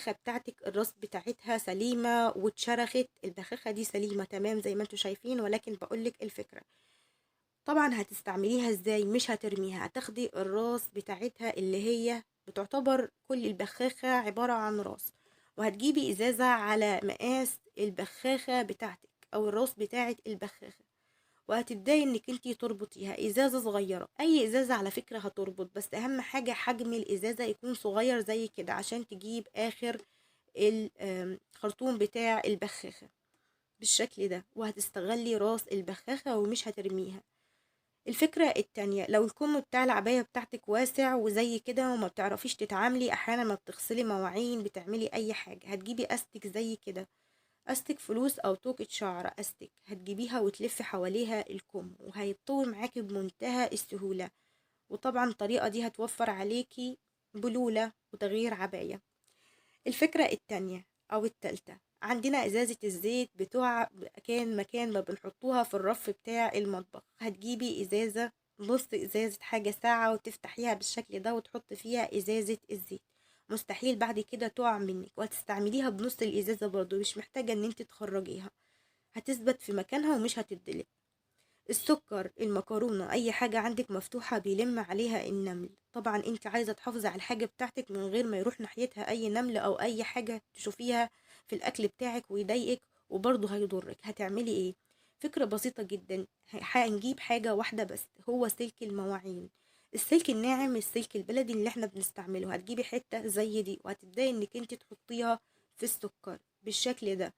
بتاعتك الراس بتاعتها سليمة واتشرخت، البخاخة دي سليمة تمام زي ما انتوا شايفين، ولكن بقولك الفكرة طبعا هتستعمليها ازاي. مش هترميها، هتاخدي الراس بتاعتها اللي هي بتعتبر كل البخاخة عبارة عن راس، وهتجيبي ازازة على مقاس البخاخة بتاعتك او الراس بتاعت البخاخة، وهتبداي انك انتي تربطيها. ازازة صغيرة، اي ازازة على فكرة هتربط، بس اهم حاجة حجم الازازة يكون صغير زي كده عشان تجيب اخر الخرطوم بتاع البخاخة بالشكل ده، وهتستغلي راس البخاخة ومش هترميها. الفكرة التانية، لو الكم بتاع العباية بتاعتك واسع وزي كده وما بتعرفيش تتعاملي، احيانا ما بتغسلي مواعين بتعملي اي حاجة، هتجيبي استك زي كده، استك فلوس او توكة شعر استك، هتجيبيها وتلفي حواليها الكم وهيتطوي معاكي بمنتهى السهولة. وطبعا الطريقة دي هتوفر عليكي بلولة وتغيير عباية. الفكرة التانية أو التالتة، عندنا إزازة الزيت بتوع مكان ما بنحطوها في الرف بتاع المطبخ، هتجيبي إزازة، نص إزازة حاجة ساعة، وتفتحيها بالشكل ده وتحط فيها إزازة الزيت. مستحيل بعد كده تقع منك، وهتستعمليها بنص الإزازة برضو، مش محتاجة إن انت تخرجيها، هتثبت في مكانها ومش هتدلق. السكر، المكرونة، أي حاجة عندك مفتوحة بيلم عليها النمل، طبعا انت عايزة تحافظي على الحاجة بتاعتك من غير ما يروح ناحيتها أي نمل أو أي حاجة تشوفيها في الأكل بتاعك ويضايقك وبرضه هيضرك. هتعملي ايه؟ فكرة بسيطة جدا، هنجيب حاجة واحدة بس، هو سلك المواعين، السلك الناعم، السلك البلدي اللي احنا بنستعمله. هتجيبي حتة زي دي وهتبدأي انك انت تحطيها في السكر بالشكل ده،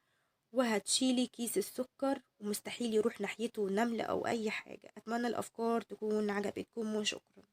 وهتشيلي كيس السكر ومستحيل يروح ناحيته نملة أو أي حاجة. أتمنى الأفكار تكون عجبتكم وشكرا.